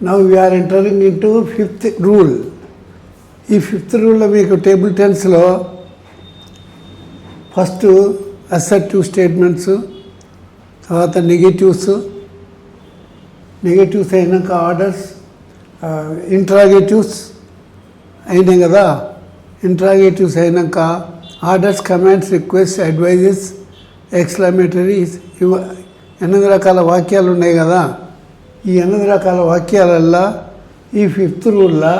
Now we're entering into fifth rule. ఈ fifth రూల్లో మీకు టేబుల్ టెన్స్లో ఫస్ట్ అసర్టివ్ స్టేట్మెంట్స్, తర్వాత నెగటివ్స్ అయినాక ఆర్డర్స్, ఇంట్రాగేటివ్స్ అయినాయి కదా. ఇంట్రాగేటివ్స్ అయినాక orders, commands, request, advises, exclamatories, 8 రకాల వాక్యాలు ఉన్నాయి కదా. ఈ 8 రకాల వాక్యాలల్లో ఈ ఫిఫ్త్ రూల్లో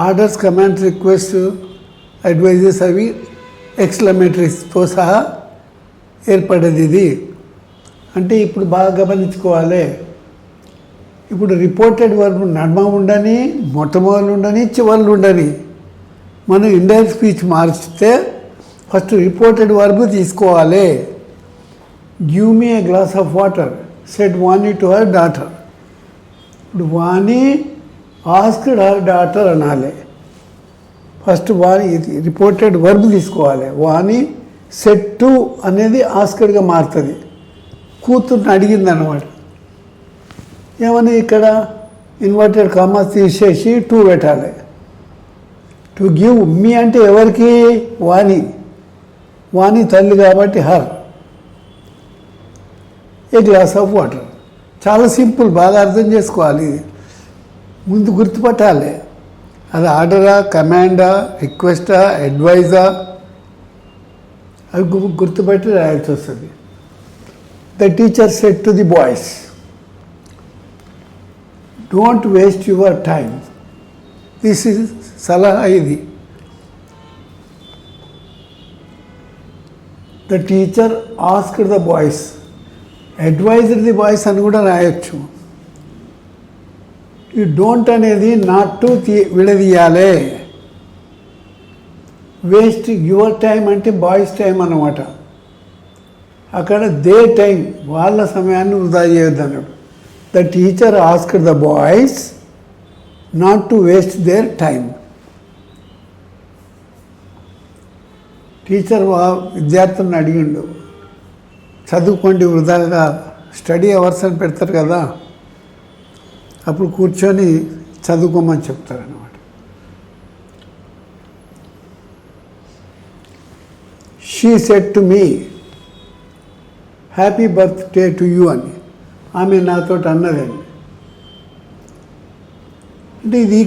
ఆర్డర్స్, కమాండ్స్, రిక్వెస్ట్, అడ్వైజెస్ అవి ఎక్స్క్లమేటరీస్తో సహా ఏర్పడేది ఇది. అంటే ఇప్పుడు బాగా గమనించుకోవాలి. ఇప్పుడు రిపోర్టెడ్ వర్బ్ నడుమ ఉండని, మొట్టమొదలు ఉండని, చివర్లు ఉండని. మనం ఇండైరెక్ట్ స్పీచ్ మార్చితే ఫస్ట్ రిపోర్టెడ్ వర్బ్ తీసుకోవాలి. Give me A glass of water, said Vani to her daughter. ఇప్పుడు వాణి ఆస్క్డ్ హర్ డాటర్ అనాలి. ఫస్ట్ వాణి రిపోర్టెడ్ వర్బ్ తీసుకోవాలి. వాణి సెడ్ టు అనేది ఆస్క్డ్గా మారుతుంది. కూతుర్ని అడిగింది అన్నమాట. ఏమని ఇక్కడ ఇన్వర్టెడ్ కామాస్ తీసేసి టు పెట్టాలి. టు గివ్ మీ అంటే ఎవరికి? వాణి తల్లి కాబట్టి her A glass of water. చాలా సింపుల్, బాగా అర్థం చేసుకోవాలి. ముందు గుర్తుపట్టాలి అది ఆర్డరా, కమాండా, రిక్వెస్టా, అడ్వైజా, అవి గుర్తుపట్టి రాయాల్సి వస్తుంది. The teacher said to the boys, don't waste your time. This is సలహా ఇది. The teacher asked the boys, advised the boys అని కూడా రాయొచ్చు. ఈ డోంట్ అనేది నాట్ టు విడదీయాలి. వేస్ట్ యువర్ టైం అంటే బాయ్స్ టైం అన్నమాట. అక్కడ దే టైం, వాళ్ళ సమయాన్ని వృధా చేయొద్దు అన్నాడు. The teacher asked the boys not to waste their time. Teacher విద్యార్థులను అడిగిండు, చదువుకోండి వృధాగా, స్టడీ అవర్స్ అని పెడతారు కదా, అప్పుడు కూర్చొని చదువుకోమని చెప్తారన్నమాట. She said to me happy birthday to you అని ఆమె నాతో అన్నదండి. అంటే ఇది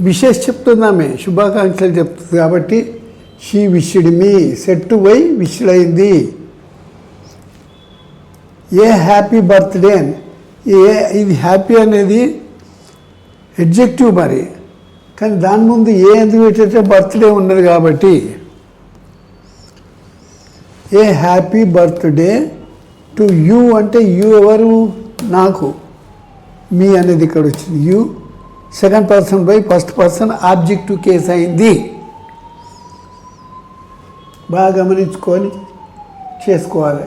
విషెస్ చెప్తుంది, ఆమె శుభాకాంక్షలు చెప్తుంది కాబట్టి she wished me. Said to why wished అయింది. ఏ హ్యాపీ బర్త్డే అని, ఇది హ్యాపీ అనేది ఎడ్జెక్టివ్ మరి, కానీ దాని ముందు ఏ ఎందుకు పెట్టే బర్త్డే ఉన్నది కాబట్టి a happy birthday to you అంటే యూ ఎవరు? నాకు. మీ అనేది ఇక్కడ వచ్చింది. You second person by first person objective case అయింది. బాగా గమనించుకొని చేసుకోవాలి.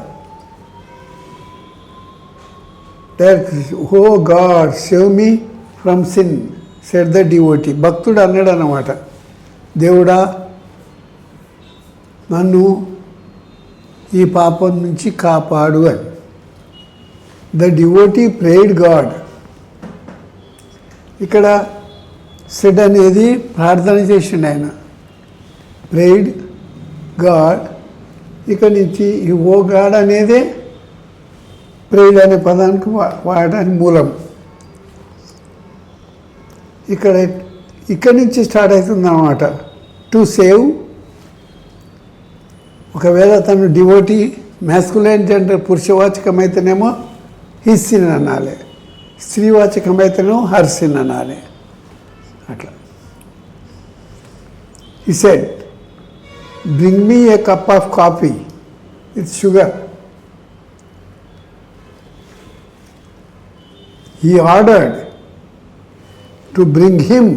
O God save me from sin said the devotee. భక్తుడు అన్నాడు అన్నమాట, దేవుడా నన్ను ఈ పాపం నుంచి కాపాడు అని. The devotee prayed God. ఇక్కడ సెడ్ అనేది ప్రార్థన చేసిండు ఆయన. Prayed God. ఇక్కడ నుంచి ఈ ఓ గాడ్ అనేదే ప్రేయిడ్ అనే పదానికి వాడడానికి మూలం. ఇక్కడి నుంచి స్టార్ట్ అవుతుంది అన్నమాట. To save. ఒకవేళ తను డివోటీ మ్యాస్కులైన్ జెండర్ పురుషవాచకం అయితేనేమో హిస్ సిన్ అనాలి, స్త్రీవాచకం అయితేనేమో హర్ సిన్ అనాలి. అట్లా. He said bring me a cup of coffee with sugar. He ordered to bring him.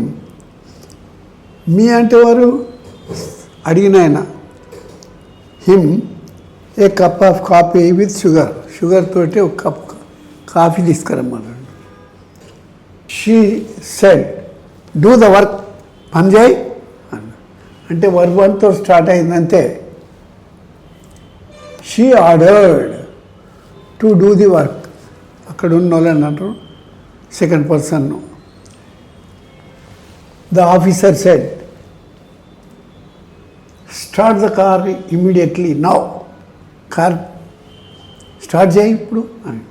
Me అంటే వారు అడిగిన ఆయన. Him a cup of coffee with sugar. Sugar తోటి ఒక కప్ కాఫీ తీసుకురమ్మన్నాడు. She said do the work. పని చేయి అన్న. అంటే వర్బ్ వన్తో స్టార్ట్ అయిందంతే. She ordered to do the work. అక్కడ ఉన్న వాళ్ళని అంటారు second person. The officer said, start the car immediately now. Car start చేయి ఇప్పుడు అని.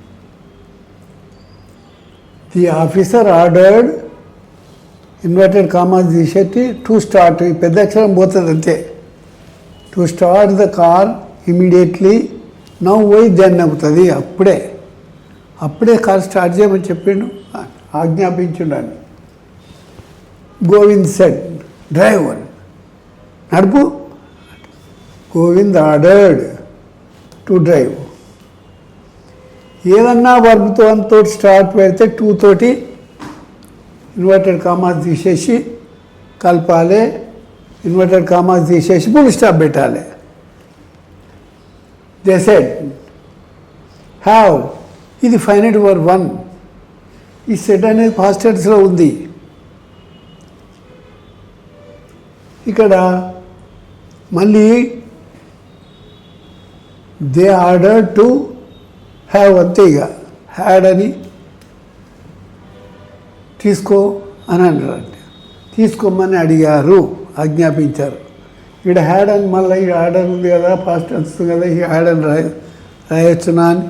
The officer ordered, inverted commas తీసేటి, టు స్టార్ట్, ఈ పెద్ద అక్షరం పోతుంది అంతే. To start the car immediately now పోయి దాన్ని అవుతుంది. అప్పుడే కార్ స్టార్ట్ చేయమని చెప్పిండు, ఆజ్ఞాపించుండని. గోవింద్ సెడ్, డ్రైవర్ నడుపు. Govind ordered to drive. ఏదన్నా వర్బ్తో తోటి స్టార్ట్ పెడితే టూ తోటి ఇన్వర్టెడ్ కామాస్ తీసేసి కలపాలి, ఇన్వర్టెడ్ కామాస్ తీసేసి ఫుల్ స్టాప్ పెట్టాలి. దే సెడ్ హ్యావ్, ఇది ఫైనైట్ వర్బ్ 1. ఈ సెడ్ అనేది పాస్ట్ టెన్స్లో ఉంది. ఇక్కడ మళ్ళీ దే ఆర్డర్ టు హ్యావ్ అంతే. ఇక హ్యాడ్ అని తీసుకో అని అన్నారంటే, తీసుకోమని అడిగారు, ఆజ్ఞాపించారు. ఇక్కడ హ్యాడ్ అని మళ్ళీ ఈ ఆర్డర్ ఉంది కదా, పాస్ట్ టెన్స్ కదా, ఈ హ్యాడ్ అని రాయొచ్చునా అని.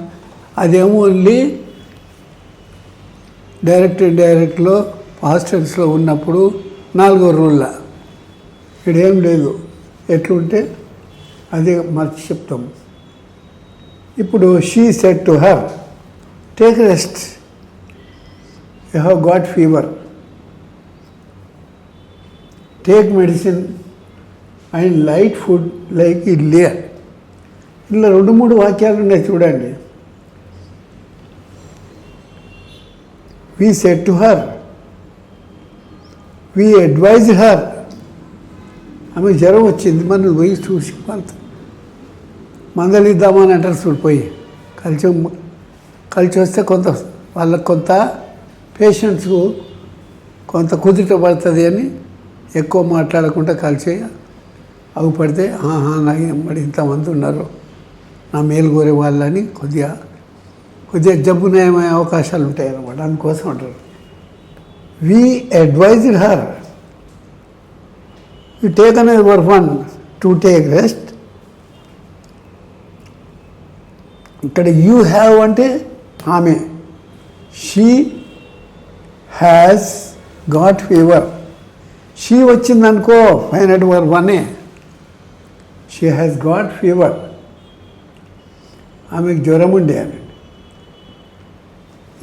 అదేమో ఓన్లీ డైరెక్ట్ ఇండైరెక్ట్లో పాస్ట్ టెన్స్లో ఉన్నప్పుడు 4వ రూల్లా. ఇక్కడ ఏం లేదు, ఎట్లుంటే అదే మర్చి చెప్తాం. ఇప్పుడు she said to her, take rest, you have got fever, take medicine and light food like idli. ఇలా 2-3 వాక్యాలు ఉన్నాయి చూడండి. We said to her, we advised her. ఆమె జ్వరం వచ్చింది, మనం పోయి చూసి మందలిద్దామని అంటారు చూడిపోయి. కలిసి వస్తే వాళ్ళకు కొంత పేషెంట్స్కు కొంత కుదుట పడుతుంది అని ఎక్కువ మాట్లాడకుండా కలిసి అగుపడితే, నాకు మరి ఇంతమంది ఉన్నారు నా మేలు కోరే వాళ్ళని కొద్దిగా జబ్బు నయమయ్యే అవకాశాలు ఉంటాయి అన్నమాట. అందుకోసం అంటారు we advised her. You take అనేది వర్బ్ 1, టు టేక్ రెస్ట్. ఇక్కడ యూ హ్యావ్ అంటే ఆమె, she has got fever. She వచ్చిందనుకో finite verb 1. She has got fever, ఆమెకు జ్వరం ఉండే అని.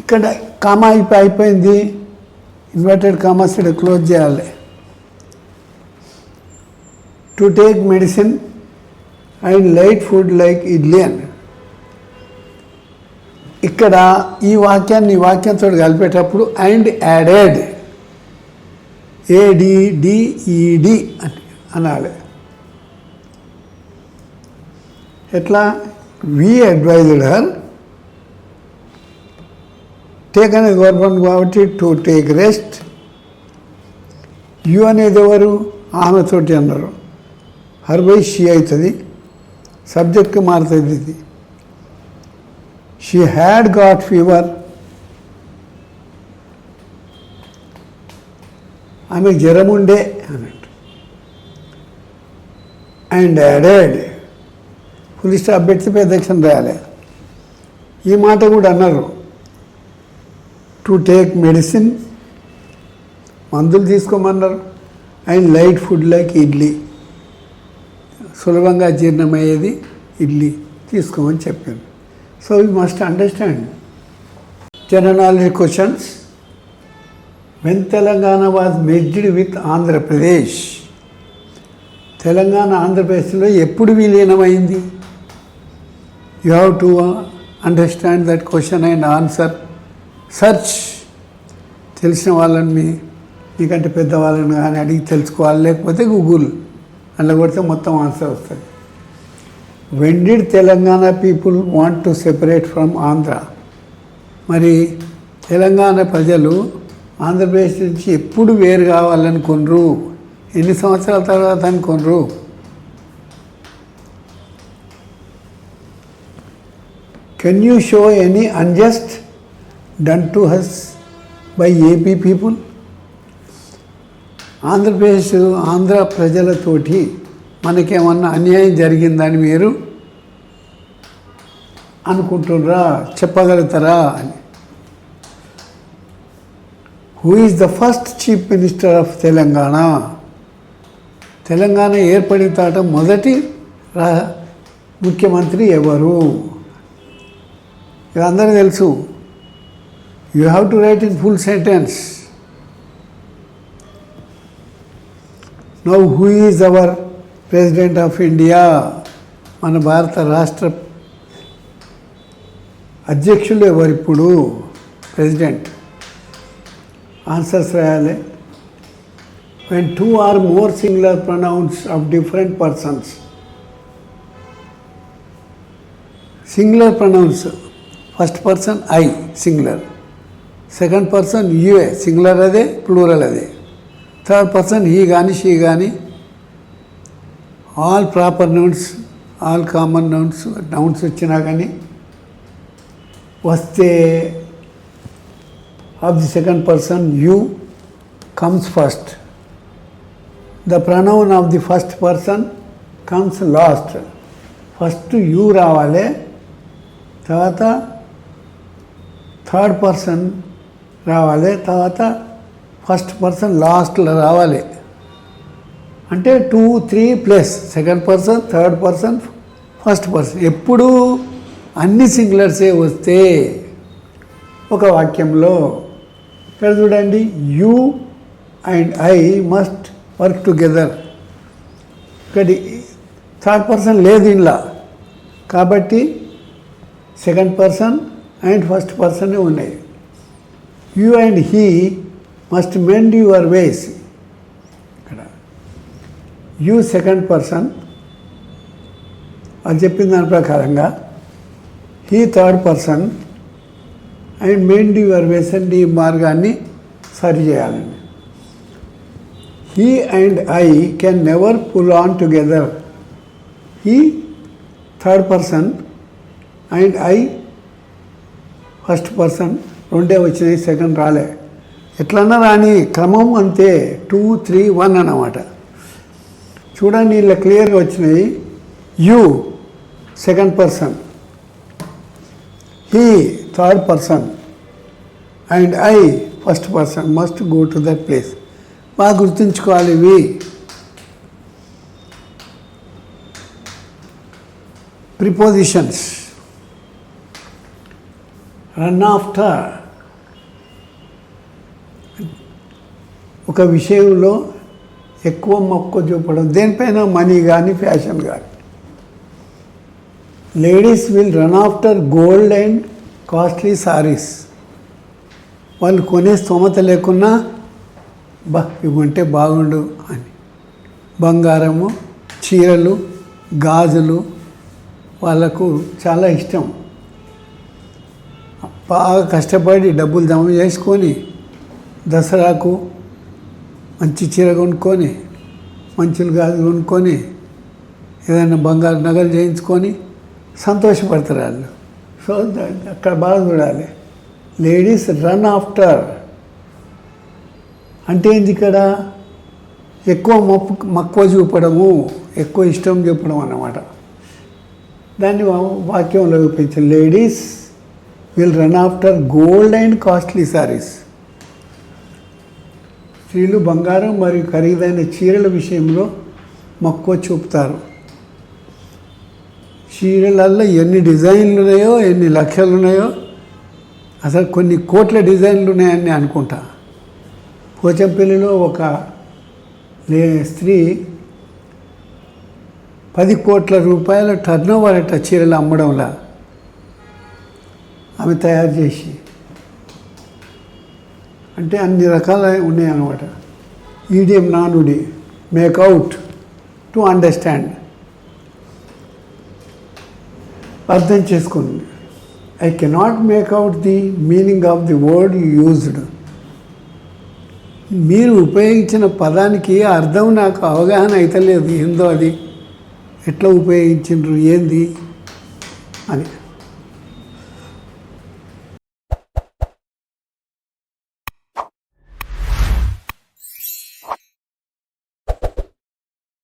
ఇక్కడ కామా అయిపోయింది, ఇన్వర్టెడ్ కామాస్ ఇక్కడ క్లోజ్ చేయాలి. To take medicine and light food like idli అని. ఇక్కడ ఈ వాక్యంతో కలిపేటప్పుడు అండ్ యాడెడ్, ADDED అనాలి. ఎట్లా? వి అడ్వైజ్డ్ హర్, టేక్ అనేది వర్బ్ 1 కాబట్టి టు టేక్ రెస్ట్. యు అనేది ఎవరు? ఆమెతోటి అన్నారు. హర్ బై షీ అవుతుంది, సబ్జెక్ట్కి మారుతుంది ఇది. షీ హ్యాడ్ గాట్ ఫీవర్, ఆమె జ్వరం ఉండే అన్నట్టు. అండ్ యాడెడ్, ఫుల్ స్టాప్ పెట్టి పెద్ద అక్షరం రాయాలి. ఈ మాట కూడా అన్నారు, టు టేక్ మెడిసిన్, మందులు తీసుకోమన్నారు. And light food like idli, సులభంగా జీర్ణమయ్యేది ఇడ్లీ తీసుకోమని చెప్పాను. So you must understand. General knowledge questions. When Telangana was merged with Andhra Pradesh, Telangana ఆంధ్రప్రదేశ్లో ఎప్పుడు విలీనమైంది? You have to understand that question and answer. Search, తెలిసిన వాళ్ళని మీకంటే పెద్దవాళ్ళని కానీ అడిగి తెలుసుకోవాలి, లేకపోతే గూగుల్ అందులో కొడితే మొత్తం ఆన్సర్ వస్తుంది. When did Telangana people want to separate from Andhra? మరి తెలంగాణ ప్రజలు ఆంధ్రప్రదేశ్ నుంచి ఎప్పుడు వేరు కావాలనుకున్నారు? ఎన్ని సంవత్సరాల తర్వాత అనుకున్నారు? Can you show any unjust done to us by AP people? Andhra ప్రజలతోటి మనకేమన్నా అన్యాయం జరిగిందని మీరు అనుకుంటున్నారా, చెప్పగలుగుతారా అని. Who is the first chief minister of Telangana? Telangana ఏర్పడిన తర్వాత మొదటి ముఖ్యమంత్రి ఎవరు? ఇది అందరికీ తెలుసు. You have to write in full sentence. Now who is our president of India? మన భారత రాష్ట్ర అధ్యక్షులు ఎవరిప్పుడు? ప్రెసిడెంట్. ఆన్సర్స్ రాయాలి. when two or more singular pronouns of different persons. Singular pronouns, first person I, singular. Second person you, singular ade, plural ade. Third person he gaani, she gaani. All proper nouns, all common nouns vachina gaani vaste of the second person you comes first. The pronoun of the first person comes last. First you రావాలి, తర్వాత third person రావాలి, తర్వాత first person లాస్ట్లో రావాలి. అంటే 2, 3 plus second person, third person, first person. ఎప్పుడు అన్ని సింగులర్సే వస్తే ఒక వాక్యంలో ఇక్కడ చూడండి, you and I must work together. ఇక్కడ థర్డ్ పర్సన్ లేదు ఇంట్లో, కాబట్టి సెకండ్ పర్సన్ అండ్ ఫస్ట్ పర్సనే ఉన్నాయి. You and he must mend your వేస్. ఇక్కడ యూ సెకండ్ పర్సన్, అది చెప్పిన దాని ప్రకారంగా he third person and mend your ways and ఈ మార్గాన్ని సరి చేయాలండి. He and I can never pull on together. He third person and I first person రెండే వచ్చినాయి, సెకండ్ రాలే. ఎట్లన్నా రాని, క్రమం అంతే. 2, 3, 1 అన్నమాట. చూడండి ఇలా క్లియర్గా వచ్చినాయి. You second person, he third person and I first person must go to that place. బాగా గుర్తుంచుకోవాలి ఇవి. ప్రిపోజిషన్స్. రన్ ఆఫ్టర్, ఒక విషయంలో ఎక్కువ మక్కువ చూపడం, దేనిపైన మనీ కానీ ఫ్యాషన్ కానీ. Ladies will run after gold and costly saris. వాళ్ళు కొనే స్తోమత లేకున్నా ఇవంటే బాగుండు అని బంగారము, చీరలు, గాజులు వాళ్ళకు చాలా ఇష్టం. బాగా కష్టపడి డబ్బులు జమ చేసుకొని దసరాకు మంచి చీర కొనుక్కొని, మంచులు గాజులు కొనుక్కొని, ఏదైనా బంగారు నగలు చేయించుకొని సంతోషపడతారు వాళ్ళు. సో అక్కడ బాగా చూడాలి. లేడీస్ రన్ ఆఫ్టర్ అంటే ఏంది? ఇక్కడ ఎక్కువ మక్కువ చూపడము, ఎక్కువ ఇష్టం చూపడం అన్నమాట. దాన్ని వాక్యంలో చూపించారు. Ladies will run after gold and costly saris. స్త్రీలు బంగారం మరియు ఖరీదైన చీరల విషయంలో మక్కువ చూపుతారు. చీరలల్లో ఎన్ని డిజైన్లు ఉన్నాయో, ఎన్ని లక్షలు ఉన్నాయో, అసలు కొన్ని కోట్ల డిజైన్లు ఉన్నాయని అనుకుంటా. పోచంపల్లిలో ఒక స్త్రీ 10 కోట్ల రూపాయల టర్నోవర్ అట్ట చీరలు అమ్మడంలా ఆమె తయారు చేసి, అంటే అన్ని రకాల ఉన్నాయన్నమాట. ఈడియం నానుడి, మేక్అవుట్ టు అండర్స్టాండ్, అర్థం చేసుకుంది. I cannot make out the meaning of the word you used. మీరు ఉపయోగించిన పదానికి అర్థం నాకు అవగాహన అవుతలేదు, ఏందో అది ఎట్లా ఉపయోగించిండ్రు ఏంది అని.